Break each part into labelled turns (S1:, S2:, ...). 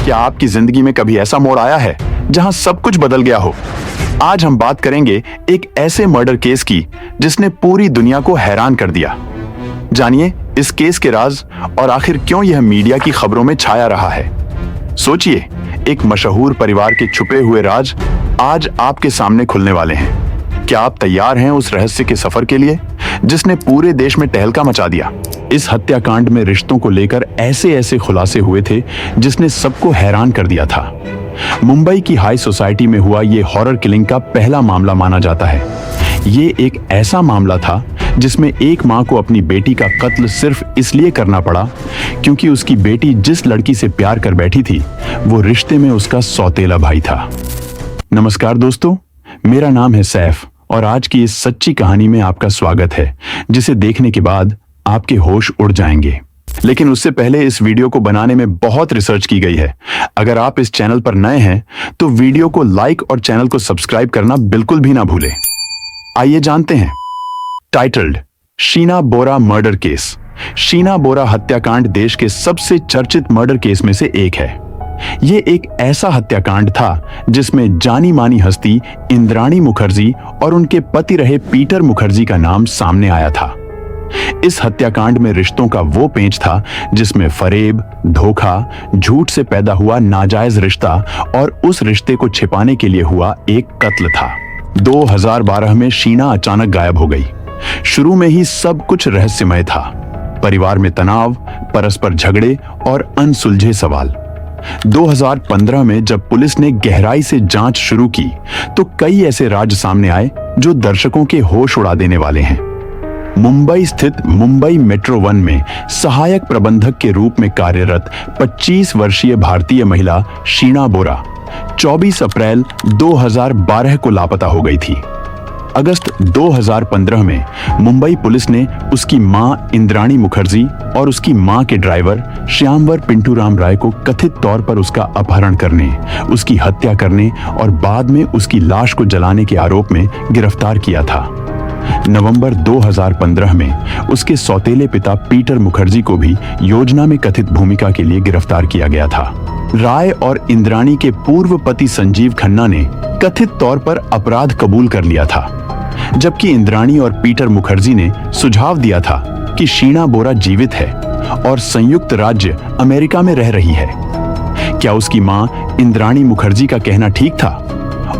S1: क्या आपकी जिंदगी में कभी ऐसा मोड़ आया है जहां सब कुछ बदल गया हो? आज हम बात करेंगे एक ऐसे मर्डर केस की जिसने पूरी दुनिया को हैरान कर दिया। जानिए इस केस के राज और आखिर क्यों यह मीडिया की खबरों में छाया रहा है। सोचिए, एक मशहूर परिवार के छुपे हुए राज आज आपके सामने खुलने वाले हैं। क्या आप तैयार हैं उस रहस्य के सफर के लिए जिसने पूरे देश में तहलका मचा दिया? इस हत्याकांड में रिश्तों को लेकर ऐसे ऐसे खुलासे हुए थे जिसने सबको हैरान कर दिया था। मुंबई की हाई सोसाइटी में हुआ ये हॉरर किलिंग का पहला मामला माना जाता है। ये एक ऐसा मामला था जिसमें एक मां को अपनी बेटी का कत्ल सिर्फ इसलिए करना पड़ा क्योंकि उसकी बेटी जिस लड़की से प्यार कर बैठी थी वो रिश्ते में उसका सौतेला भाई था। नमस्कार दोस्तों, मेरा नाम है सैफ और आज की इस सच्ची कहानी में आपका स्वागत है जिसे देखने के बाद आपके होश उड़ जाएंगे। लेकिन उससे पहले इस वीडियो को बनाने में बहुत रिसर्च की गई है। अगर आप इस चैनल पर नए हैं तो वीडियो को लाइक और चैनल को सब्सक्राइब करना बिल्कुल भी ना भूलें। आइए जानते हैं। टाइटल्ड शीना बोरा मर्डर केस। शीना बोरा हत्याकांड देश के सबसे चर्चित मर्डर केस में से एक है। ये एक ऐसा हत्याकांड था जिसमें जानी मानी हस्ती इंद्राणी मुखर्जी और उनके पति रहे पीटर मुखर्जी का नाम सामने आया था। इस हत्याकांड में रिश्तों का वो पेंच था जिसमें फरेब, धोखा, झूठ से पैदा हुआ नाजायज रिश्ता और उस रिश्ते को छिपाने के लिए हुआ एक कत्ल था। 2012 में शीना अचानक गायब हो गई। शुरू में ही सब कुछ रहस्यमय था। परिवार में तनाव, परस्पर झगड़े और अनसुलझे सवाल। 2015 में जब पुलिस ने गहराई से जांच शुरू की तो कई ऐसे राज सामने आए जो दर्शकों के होश उड़ा देने वाले हैं। मुंबई स्थित मुंबई मेट्रो 1 में सहायक प्रबंधक के रूप में कार्यरत 25 वर्षीय भारतीय महिला शीना बोरा 24 अप्रैल 2012 को लापता हो गई थी। अगस्त 2015 में मुंबई पुलिस ने उसकी मां इंद्राणी मुखर्जी और उसकी मां के ड्राइवर श्यामवर पिंटूराम राय को कथित तौर पर उसका अपहरण करने, उसकी हत्या करने और बाद में उसकी लाश को जलाने के आरोप में गिरफ्तार किया था। नवंबर 2015 में उसके सौतेले पिता पीटर मुखर्जी को भी योजना में कथित भूमिका के लिए गिरफ्तार किया गया था। राय और इंद्राणी के पूर्व पति संजीव खन्ना ने कथित तौर पर अपराध कबूल कर लिया था, जबकि इंद्राणी और पीटर मुखर्जी ने सुझाव दिया था कि शीना बोरा जीवित है और संयुक्त राज्य अमेरिका में रह रही है। क्या उसकी मां इंद्राणी मुखर्जी का कहना ठीक था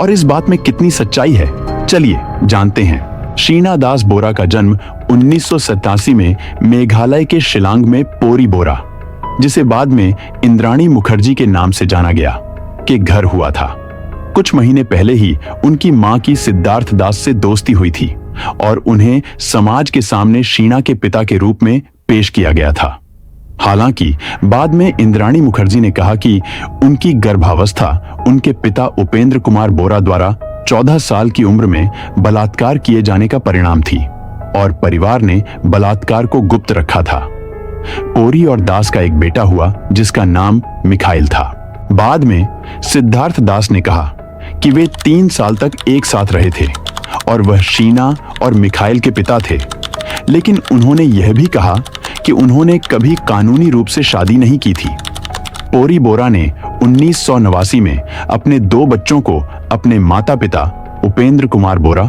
S1: और इस बात में कितनी सच्चाई है? चलिए जानते हैं। शीना दास बोरा का जन्म 1987 में मेघालय के शिलांग में पोरी बोरा, जिसे बाद में इंद्राणी मुखर्जी के नाम से जाना गया, के घर हुआ था। कुछ महीने पहले ही उनकी मां की सिद्धार्थ दास से दोस्ती हुई थी और उन्हें समाज के सामने शीना के पिता के रूप में पेश किया गया था। हालांकि बाद में इंद्राणी मुखर्जी ने कहा कि उनकी गर्भावस्था उनके पिता उपेंद्र कुमार बोरा द्वारा 14 साल की उम्र में बलात्कार किए जाने का परिणाम थी और परिवार ने बलात्कार को गुप्त रखा था। पोरी और दास का एक बेटा हुआ जिसका नाम मिखाइल था। बाद में सिद्धार्थ दास ने कहा कि वे 3 साल तक एक साथ रहे थे और वह शीना और मिखाइल के पिता थे, लेकिन उन्होंने यह भी कहा कि उन्होंने कभी कानूनी रूप से शादी नहीं की थी। पोरी बोरा ने 1989 में अपने 2 बच्चों को अपने माता पिता उपेंद्र कुमार बोरा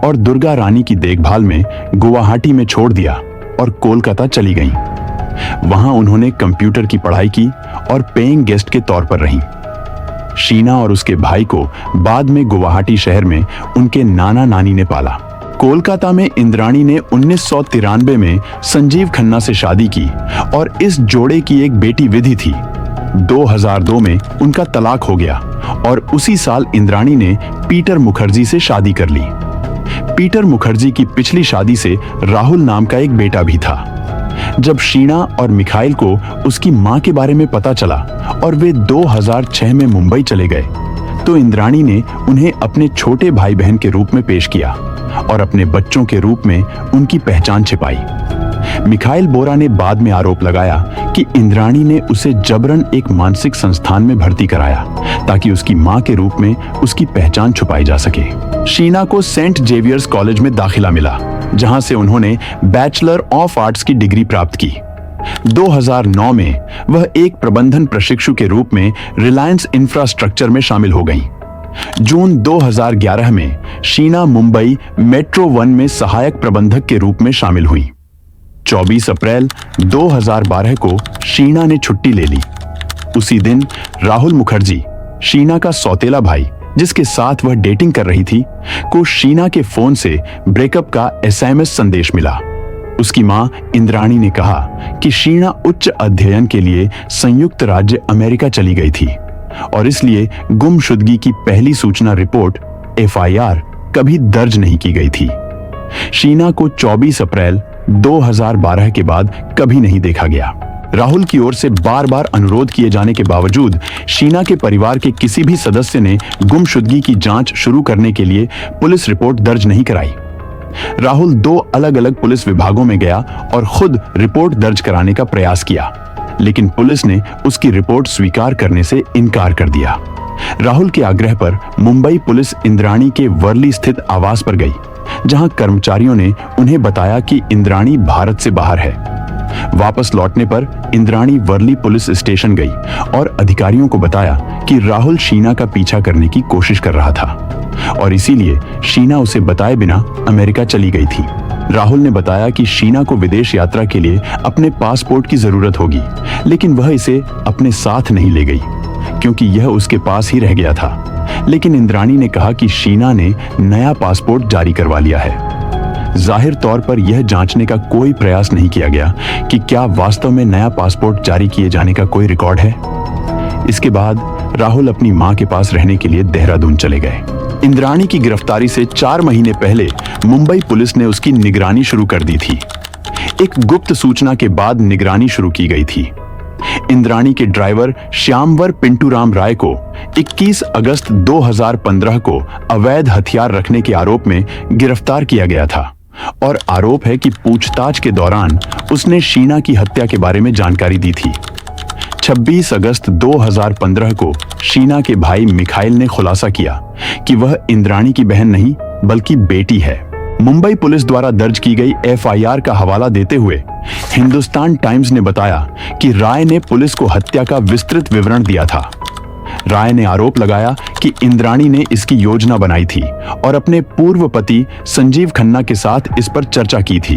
S1: और दुर्गा रानी की देखभाल में गुवाहाटी में छोड़ दिया और कोलकाता चली गईं। वहां उन्होंने कंप्यूटर की पढ़ाई की और पेइंग गेस्ट के तौर पर रहीं। शीना और उसके भाई को बाद में गुवाहाटी शहर में उनके नाना नानी ने पाला। कोलकाता में इंद्राणी ने 1993 में संजीव खन्ना से शादी की और इस जोड़े की एक बेटी विधि थी। 2002 में उनका तलाक हो गया और उसी साल इंद्राणी ने पीटर मुखर्जी से शादी कर ली। पीटर मुखर्जी की पिछली शादी से राहुल नाम का एक बेटा भी था। जब शीना और मिखाइल को उसकी मां के बारे में पता चला और वे 2006 में मुंबई चले गए तो इंद्राणी ने उन्हें अपने छोटे भाई बहन के रूप में पेश किया और अपने बच्चों के रूप में उनकी पहचान छिपाई। मिखाइल बोरा ने बाद में आरोप लगाया कि इंद्राणी ने उसे जबरन एक मानसिक संस्थान में भर्ती कराया ताकि उसकी मां के रूप में उसकी पहचान छुपाई जा सके। शीना को सेंट जेवियर्स कॉलेज में दाखिला मिला, जहां से उन्होंने बैचलर ऑफ आर्ट्स की डिग्री प्राप्त की। 2009 में वह एक प्रबंधन प्रशिक्षु के रूप में रिलायंस इंफ्रास्ट्रक्चर में शामिल हो गईं। जून 2011 में शीना मुंबई मेट्रो 1 में सहायक प्रबंधक के रूप में शामिल हुई। 24 अप्रैल 2012 को शीना ने छुट्टी ले ली। उसी दिन राहुल मुखर्जी, शीना का सौतेला भाई जिसके साथ वह डेटिंग कर रही थी, को शीना के फोन से ब्रेकअप का एसएमएस संदेश मिला। उसकी मां इंद्राणी ने कहा कि शीना उच्च अध्ययन के लिए संयुक्त राज्य अमेरिका चली गई थी और इसलिए गुमशुदगी की पहली सूचना रिपोर्ट एफआईआर कभी दर्ज नहीं की गई थी। शीना को 24 अप्रैल 2012 के बाद कभी नहीं देखा गया। राहुल की ओर से बार बार अनुरोध किए जाने के बावजूद शीना के परिवार के किसी भी सदस्य ने गुमशुदगी की जांच शुरू करने के लिए पुलिस रिपोर्ट दर्ज नहीं कराई। राहुल 2 अलग अलग पुलिस विभागों में गया और खुद रिपोर्ट दर्ज कराने का प्रयास किया, लेकिन पुलिस ने उसकी रिपोर्ट स्वीकार करने से इनकार कर दिया। राहुल के आग्रह पर मुंबई पुलिस इंद्राणी के वर्ली स्थित आवास पर गई, जहां कर्मचारियों ने उन्हें बताया कि इंद्राणी भारत से बाहर है। वापस लौटने पर इंद्राणी वर्ली पुलिस स्टेशन गई और अधिकारियों को बताया कि राहुल शीना का पीछा करने की कोशिश कर रहा था और इसीलिए शीना उसे बताए बिना अमेरिका चली गई थी। राहुल ने बताया कि शीना को विदेश यात्रा के लिए अपने पासपोर्ट की जरूरत होगी, लेकिन वह इसे अपने साथ नहीं ले गई क्योंकि यह उसके पास ही रह गया था। लेकिन इंद्राणी ने कहा कि शीना ने नया पासपोर्ट जारी करवा लिया है। जाहिर तौर पर यह जांचने का कोई प्रयास नहीं किया गया कि क्या वास्तव में नया पासपोर्ट जारी किए जाने का कोई रिकॉर्ड है। इसके बाद राहुल अपनी मां के पास रहने के लिए देहरादून चले गए। इंद्राणी की गिरफ्तारी से 4 महीने पहले मुंबई पुलिस ने उसकी निगरानी शुरू कर दी थी। एक गुप्त सूचना के बाद निगरानी शुरू की गई थी। इंद्राणी के ड्राइवर श्यामवर पिंटूराम राय को 21 अगस्त 2015 को अवैध हथियार रखने के आरोप में गिरफ्तार किया गया था और आरोप है कि पूछताछ के दौरान उसने शीना की हत्या के बारे में जानकारी दी थी। 26 अगस्त 2015 को शीना के भाई मिखाइल ने खुलासा किया कि वह इंद्राणी की बहन नहीं बल्कि बेटी है। मुंबई पुलिस द्वारा दर्ज की गई एफआईआर का हवाला देते हुए हिंदुस्तान टाइम्स ने बताया कि राय ने पुलिस को हत्या का विस्तृत विवरण दिया था। राय ने आरोप लगाया कि इंद्राणी ने इसकी योजना बनाई थी और अपने पूर्व पति संजीव खन्ना के साथ इस पर चर्चा की थी।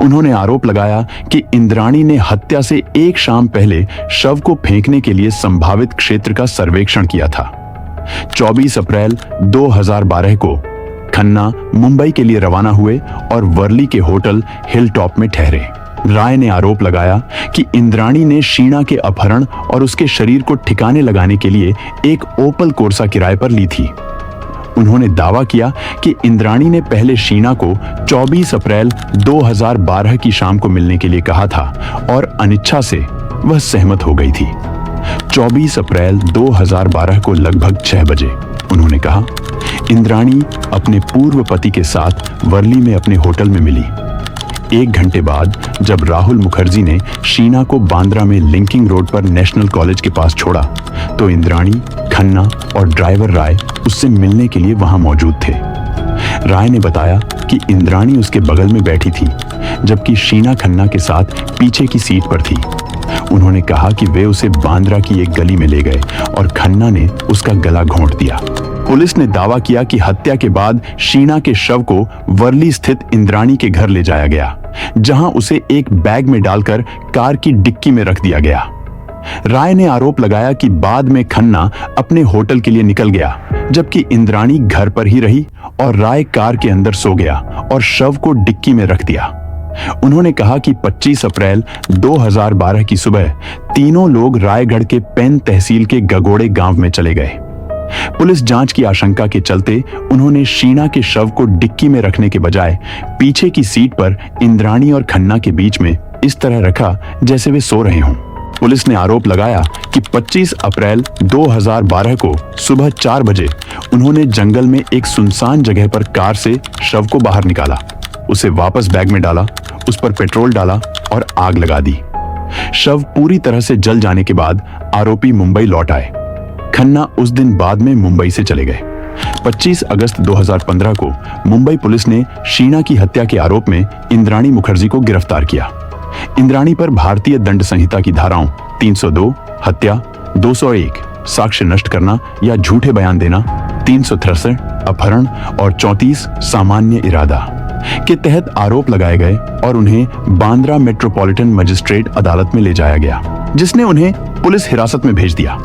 S1: उन्होंने आरोप लगाया कि इंद्राणी ने हत्या से एक शाम पहले शव को फेंकने के लिए संभावित क्षेत्र का सर्वेक्षण किया था। 24 अप्रैल 2012 को खन्ना मुंबई के लिए रवाना हुए और वर्ली के होटल हिल टॉप में ठहरे। राय ने आरोप लगाया कि इंद्राणी ने शीना के अपहरण और उसके शरीर को ठिकाने लगाने के लिए एक ओपल कोर्सा किराए पर ली थी। उन्होंने दावा किया कि इंद्राणी ने पहले शीना को 24 अप्रैल 2012 की शाम को मिलने के लिए कहा था और अनिच्छा से वह सहमत हो गई थी। 24 अप्रैल 2012 को लगभग 6 बजे उन्होंने कहा, इंद्राणी अपने पूर्व पति के साथ वर्ली में अपने होटल में मिली। 1 घंटे बाद जब राहुल मुखर्जी ने शीना को बांद्रा में लिंकिंग रोड पर नेशनल कॉलेज के पास छोड़ा तो इंद्राणी, खन्ना और ड्राइवर राय उससे मिलने के लिए वहां मौजूद थे। राय ने बताया कि इंद्राणी उसके बगल में बैठी थी जबकि शीना खन्ना के साथ पीछे की सीट पर थी। उन्होंने कहा कि वे उसे बांद्रा की एक गली में ले गए और खन्ना ने उसका गला घोंट दिया। पुलिस ने दावा किया कि हत्या के बाद शीना के शव को वर्ली स्थित इंद्राणी के घर ले जाया गया, जहां उसे एक बैग में डालकर कार की डिक्की में रख दिया गया। राय ने आरोप लगाया कि बाद में खन्ना अपने होटल के लिए निकल गया जबकि इंद्राणी घर पर ही रही और राय कार के अंदर सो गया और शव को डिक्की में रख दिया। उन्होंने कहा कि 25 अप्रैल 2012 की सुबह तीनों लोग रायगढ़ के पेन तहसील के गगोड़े गांव में चले गए। पुलिस जांच की आशंका के चलते उन्होंने शीना के शव को डिक्की में रखने के बजाय पीछे की सीट पर इंद्राणी और खन्ना के बीच में इस तरह रखा जैसे वे सो रहे हों। पुलिस ने आरोप लगाया कि 25 अप्रैल 2012 को सुबह 4 बजे उन्होंने जंगल में एक सुनसान जगह पर कार से शव को बाहर निकाला, उसे वापस बैग में डाला, उस पर पेट्रोल डाला और आग लगा दी। शव पूरी तरह से जल जाने के बाद आरोपी मुंबई लौट आए। खन्ना उस दिन बाद में मुंबई से चले गए। 25 अगस्त 2015 को मुंबई पुलिस ने शीना की हत्या के आरोप में इंद्राणी मुखर्जी को गिरफ्तार किया। इंद्राणी पर भारतीय दंड संहिता की धाराओं 302 हत्या, 201 साक्ष्य नष्ट करना या झूठे बयान देना, 363 अपहरण और 34 सामान्य इरादा के तहत आरोप लगाए गए और उन्हें बांद्रा मेट्रोपॉलिटन मजिस्ट्रेट अदालत में ले जाया गया, जिसने उन्हें पुलिस हिरासत में भेज दिया।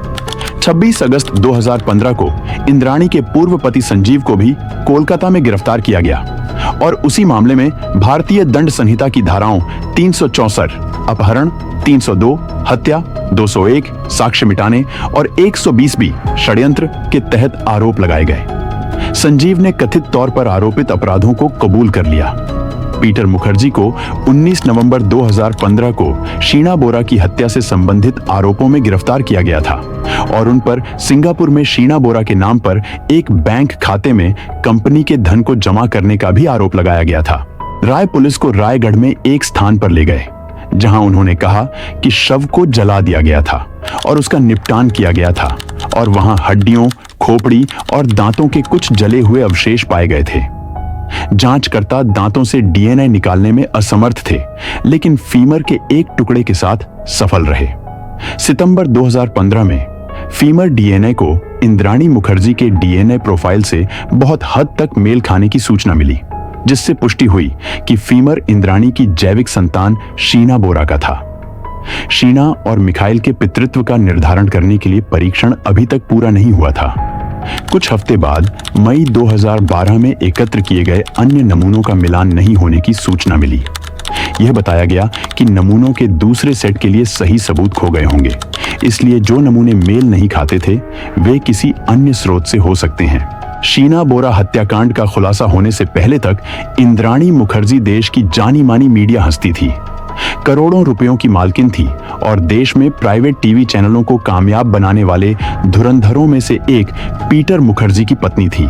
S1: 26 अगस्त 2015 को इंद्राणी के पूर्व पति संजीव को भी कोलकाता में गिरफ्तार किया गया और उसी मामले में भारतीय दंड संहिता की धाराओं 364 अपहरण, 302 हत्या, 201 साक्ष्य मिटाने और 120 भी षड्यंत्र के तहत आरोप लगाए गए। संजीव ने कथित तौर पर आरोपित अपराधों को कबूल कर लिया। पीटर मुखर्जी को 19 नवंबर 2015 को शीना बोरा की हत्या से संबंधित आरोपों में गिरफ्तार किया गया था और उन पर सिंगापुर में शीना बोरा के नाम पर एक बैंक खाते में कंपनी के धन को जमा करने का भी आरोप लगाया गया था। राय पुलिस को रायगढ़ में एक स्थान पर ले गए, जहां उन्होंने कहा कि शव को जला दिया गया था और उसका निपटान किया गया था और वहां हड्डियों, खोपड़ी और दांतों के कुछ जले हुए अवशेष पाए गए थे। जांचकर्ता दांतों से डीएनए निकालने में असमर्थ थे, लेकिन फीमर के एक टुकड़े के साथ सफल रहे। सितंबर 2015 में फीमर डीएनए को इंद्राणी मुखर्जी के डीएनए प्रोफाइल से बहुत हद तक मेल खाने की सूचना मिली, जिससे पुष्टि हुई कि फीमर इंद्राणी की जैविक संतान शीना बोरा का था। शीना और मिखाइल के पितृत्व का निर्धारण करने के लिए परीक्षण अभी तक पूरा नहीं हुआ था। कुछ हफ्ते बाद मई 2012 में एकत्र किए गए अन्य नमूनों का मिलान नहीं होने की सूचना मिली। यह बताया गया कि नमूनों के दूसरे सेट के लिए सही सबूत खो गए होंगे, इसलिए जो नमूने मेल नहीं खाते थे वे किसी अन्य स्रोत से हो सकते हैं। शीना बोरा हत्याकांड का खुलासा होने से पहले तक इंद्राणी मुखर्जी देश की जानी मानी मीडिया हस्ती थी, करोड़ों रुपयों की मालकिन थी और देश में प्राइवेट टीवी चैनलों को कामयाब बनाने वाले धुरंधरों में से एक पीटर मुखर्जी की पत्नी थी।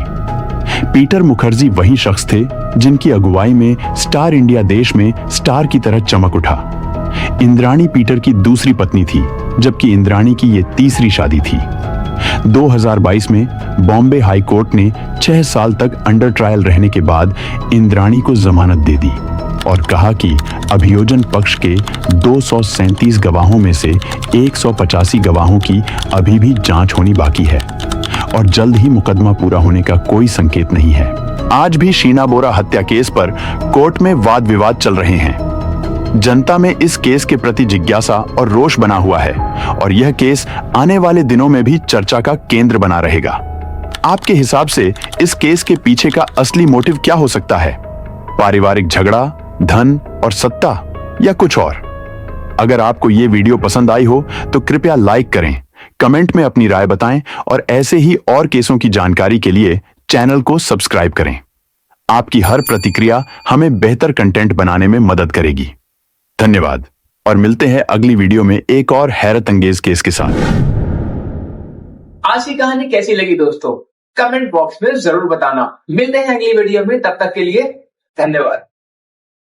S1: पीटर मुखर्जी वही शख्स थे जिनकी अगुवाई में स्टार इंडिया देश में स्टार की तरह चमक उठा। इंद्राणी पीटर की दूसरी पत्नी थी, जबकि इंद्राणी की ये तीसरी शादी थी। 2022 में बॉम्बे हाई कोर्ट ने 6 साल तक अंडर ट्रायल रहने के बाद इंद्राणी को जमानत दे दी और कहा कि अभियोजन पक्ष के 237 गवाहों में से 185 गवाहों की अभी भी जांच होनी बाकी है और जल्द ही मुकदमा पूरा होने का कोई संकेत नहीं है। आज भी शीना बोरा हत्या केस पर कोर्ट में वाद विवाद चल रहे हैं। जनता में इस केस के प्रति जिज्ञासा और रोष बना हुआ है और यह केस आने वाले दिनों में भी चर्चा का केंद्र बना रहेगा। आपके हिसाब से इस केस के पीछे का असली मोटिव क्या हो सकता है? पारिवारिक झगड़ा, धन और सत्ता या कुछ और? अगर आपको ये वीडियो पसंद आई हो तो कृपया लाइक करें, कमेंट में अपनी राय बताएं और ऐसे ही और केसों की जानकारी के लिए चैनल को सब्सक्राइब करें। आपकी हर प्रतिक्रिया हमें बेहतर कंटेंट बनाने में मदद करेगी। धन्यवाद और मिलते हैं अगली वीडियो में एक और हैरत अंगेज केस के साथ।
S2: आज की कहानी कैसी लगी दोस्तों? कमेंट बॉक्स में जरूर बताना। मिलते हैं अगली वीडियो में, तब तक के लिए धन्यवाद।